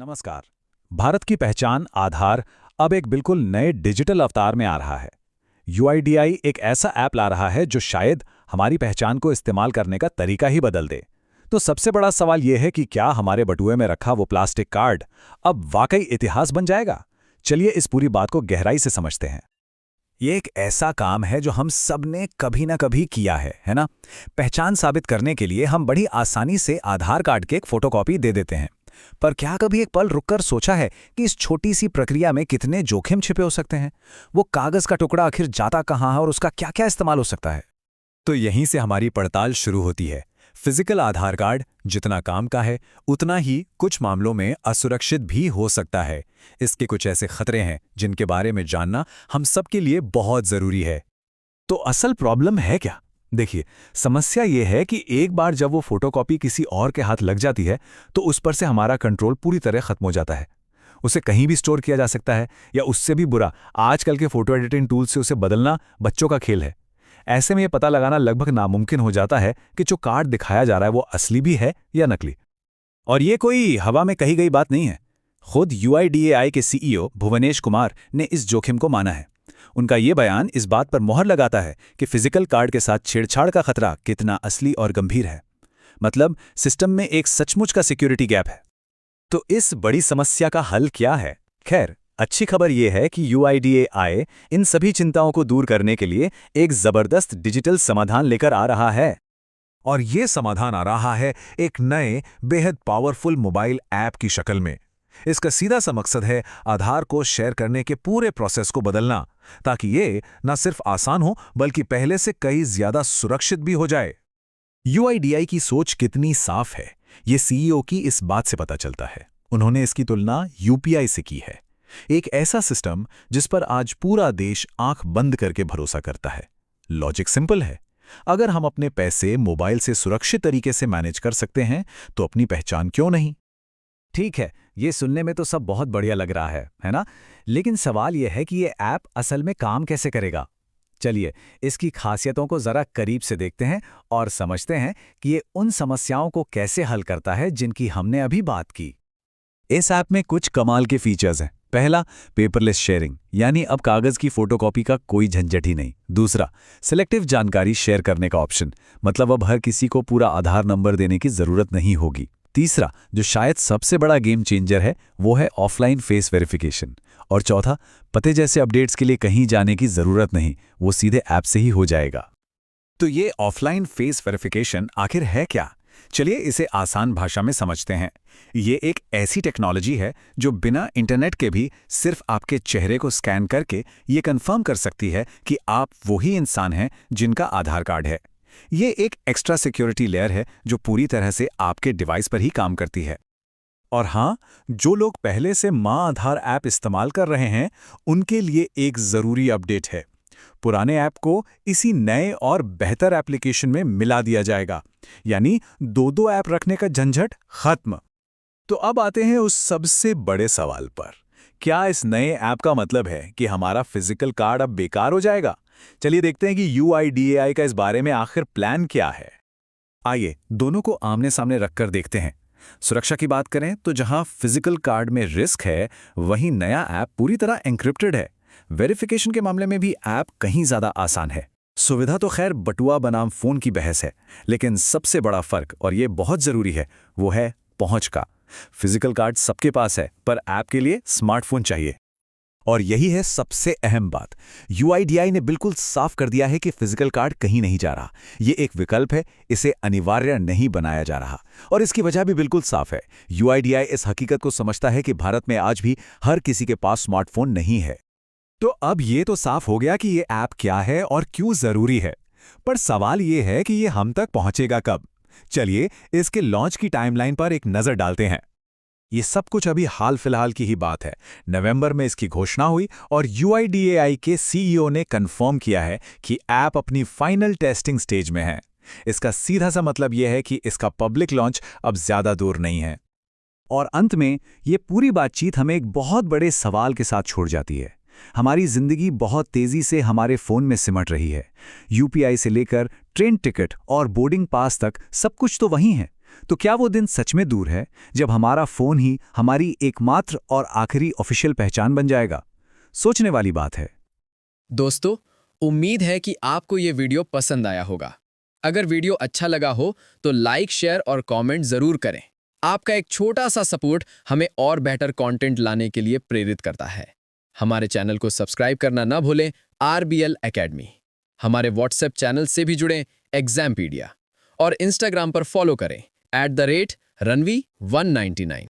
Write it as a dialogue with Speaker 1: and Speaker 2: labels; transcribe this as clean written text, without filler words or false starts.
Speaker 1: नमस्कार। भारत की पहचान आधार अब एक बिल्कुल नए डिजिटल अवतार में आ रहा है। यूआईडीआई एक ऐसा ऐप ला रहा है जो शायद हमारी पहचान को इस्तेमाल करने का तरीका ही बदल दे। तो सबसे बड़ा सवाल यह है कि क्या हमारे बटुए में रखा वो प्लास्टिक कार्ड अब वाकई इतिहास बन जाएगा? चलिए इस पूरी बात को गहराई से समझते हैं। ये एक ऐसा काम है जो हम सब ने कभी ना कभी किया है ना? पहचान साबित करने के लिए हम बड़ी आसानी से आधार कार्ड की एक फोटोकॉपी दे देते हैं। पर क्या कभी एक पल रुककर सोचा है कि इस छोटी सी प्रक्रिया में कितने जोखिम छिपे हो सकते हैं? वो कागज का टुकड़ा आखिर जाता कहाँ है और उसका क्या क्या इस्तेमाल हो सकता है? तो यहीं से हमारी पड़ताल शुरू होती है। फिजिकल आधार कार्ड जितना काम का है उतना ही कुछ मामलों में असुरक्षित भी हो सकता है। इसके कुछ ऐसे खतरे हैं जिनके बारे में जानना हम सबके लिए बहुत जरूरी है। तो असल प्रॉब्लम है क्या? देखिए, समस्या ये है कि एक बार जब वो फोटोकॉपी किसी और के हाथ लग जाती है तो उस पर से हमारा कंट्रोल पूरी तरह खत्म हो जाता है। उसे कहीं भी स्टोर किया जा सकता है या उससे भी बुरा, आजकल के फोटो एडिटिंग टूल से उसे बदलना बच्चों का खेल है। ऐसे में ये पता लगाना लगभग नामुमकिन हो जाता है कि जो कार्ड दिखाया जा रहा है वो असली भी है या नकली। और ये कोई हवा में कही गई बात नहीं है। खुद यूआईडीएआई के सीईओ भुवनेश कुमार ने इस जोखिम को माना है। उनका ये बयान इस बात पर मोहर लगाता है कि फिजिकल कार्ड के साथ छेड़छाड़ का खतरा कितना असली और गंभीर है। मतलब सिस्टम में एक सचमुच का सिक्योरिटी गैप है। तो इस बड़ी समस्या का हल क्या है? खैर, अच्छी खबर यह है कि यूआईडीएआई इन सभी चिंताओं को दूर करने के लिए एक जबरदस्त डिजिटल समाधान लेकर आ रहा है।
Speaker 2: और ये समाधान आ रहा है एक नए बेहद पावरफुल मोबाइल ऐप की शक्ल में। इसका सीधा सा मकसद है आधार को शेयर करने के पूरे प्रोसेस को बदलना, ताकि ये न सिर्फ आसान हो बल्कि पहले से कई ज्यादा सुरक्षित भी हो जाए।
Speaker 1: यूआईडीआई की सोच कितनी साफ है, ये सीईओ की इस बात से पता चलता है। उन्होंने इसकी तुलना यूपीआई से की है, एक ऐसा सिस्टम जिस पर आज पूरा देश आंख बंद करके भरोसा करता है। लॉजिक सिंपल है, अगर हम अपने पैसे मोबाइल से सुरक्षित तरीके से मैनेज कर सकते हैं तो अपनी पहचान क्यों नहीं? ठीक है, ये सुनने में तो सब बहुत बढ़िया लग रहा है ना? लेकिन सवाल यह है कि ये ऐप असल में काम कैसे करेगा। चलिए इसकी खासियतों को जरा करीब से देखते हैं और समझते हैं कि ये उन समस्याओं को कैसे हल करता है जिनकी हमने अभी बात की। इस ऐप में कुछ कमाल के फीचर्स हैं। पहला, पेपरलेस शेयरिंग, यानी अब कागज की फोटोकॉपी का कोई झंझट ही नहीं। दूसरा, सिलेक्टिव जानकारी शेयर करने का ऑप्शन, मतलब अब हर किसी को पूरा आधार नंबर देने की जरूरत नहीं होगी। तीसरा, जो शायद सबसे बड़ा गेम चेंजर है, वो है ऑफलाइन फेस वेरिफिकेशन। और चौथा, पते जैसे अपडेट्स के लिए कहीं जाने की जरूरत नहीं, वो सीधे ऐप से ही हो जाएगा। तो ये ऑफलाइन फेस वेरिफिकेशन आखिर है क्या? चलिए इसे आसान भाषा में समझते हैं। ये एक ऐसी टेक्नोलॉजी है जो बिना इंटरनेट के भी सिर्फ आपके चेहरे को स्कैन करके ये कंफर्म कर सकती है कि आप वही इंसान हैं जिनका आधार कार्ड है। ये एक एक्स्ट्रा सिक्योरिटी लेयर है जो पूरी तरह से आपके डिवाइस पर ही काम करती है। और हाँ, जो लोग पहले से माँ आधार ऐप इस्तेमाल कर रहे हैं उनके लिए एक ज़रूरी अपडेट है। पुराने ऐप को इसी नए और बेहतर एप्लीकेशन में मिला दिया जाएगा, यानी दो ऐप रखने का झंझट खत्म। तो अब आते हैं उस सबसे बड़े सवाल पर, क्या इस नए ऐप का मतलब है कि हमारा फिजिकल कार्ड अब बेकार हो जाएगा? चलिए देखते हैं कि यूआईडीएआई का इस बारे में आखिर प्लान क्या है। आइए दोनों को आमने सामने रखकर देखते हैं। सुरक्षा की बात करें तो जहां फिजिकल कार्ड में रिस्क है, वहीं नया ऐप पूरी तरह एन्क्रिप्टेड है। वेरिफिकेशन के मामले में भी ऐप कहीं ज्यादा आसान है। सुविधा तो खैर बटुआ बनाम फोन की बहस है, लेकिन सबसे बड़ा फर्क, और ये बहुत जरूरी है, वो है पहुंच का। फिजिकल कार्ड सबके पास है, पर ऐप के लिए स्मार्टफोन चाहिए। और यही है सबसे अहम बात। यूआईडीआई ने बिल्कुल साफ कर दिया है कि फिजिकल कार्ड कहीं नहीं जा रहा। ये एक विकल्प है, इसे अनिवार्य नहीं बनाया जा रहा। और इसकी वजह भी बिल्कुल साफ है। यूआईडीआई इस हकीकत को समझता है कि भारत में आज भी हर किसी के पास स्मार्टफोन नहीं है। तो अब ये तो साफ हो गया कि ये ऐप क्या है और क्यों जरूरी है। पर सवाल ये है कि ये हम तक पहुंचेगा कब? चलिए इसके लॉन्च की टाइमलाइन पर एक नजर डालते हैं। ये सब कुछ अभी हाल फिलहाल की ही बात है। नवंबर में इसकी घोषणा हुई और यूआईडीएआई के सीईओ ने कंफर्म किया है कि ऐप अपनी फाइनल टेस्टिंग स्टेज में है। इसका सीधा सा मतलब यह है कि इसका पब्लिक लॉन्च अब ज्यादा दूर नहीं है। और अंत में ये पूरी बातचीत हमें एक बहुत बड़े सवाल के साथ छोड़ जाती है। हमारी जिंदगी बहुत तेजी से हमारे फोन में सिमट रही है। यूपीआई से लेकर ट्रेन टिकट और बोर्डिंग पास तक सब कुछ तो वही है। तो क्या वो दिन सच में दूर है जब हमारा फोन ही हमारी एकमात्र और आखिरी ऑफिशियल पहचान बन जाएगा? सोचने वाली बात है।
Speaker 3: दोस्तों, उम्मीद है कि आपको ये वीडियो पसंद आया होगा। अगर वीडियो अच्छा लगा हो तो लाइक, शेयर और कमेंट जरूर करें। आपका एक छोटा सा सपोर्ट हमें और बेहतर कंटेंट लाने के लिए प्रेरित करता है। हमारे चैनल को सब्सक्राइब करना ना भूलें। RBL academy. हमारे व्हाट्सएप चैनल से भी जुड़ें, एग्जामपीडिया, और इंस्टाग्राम पर फॉलो करें @ranvi199।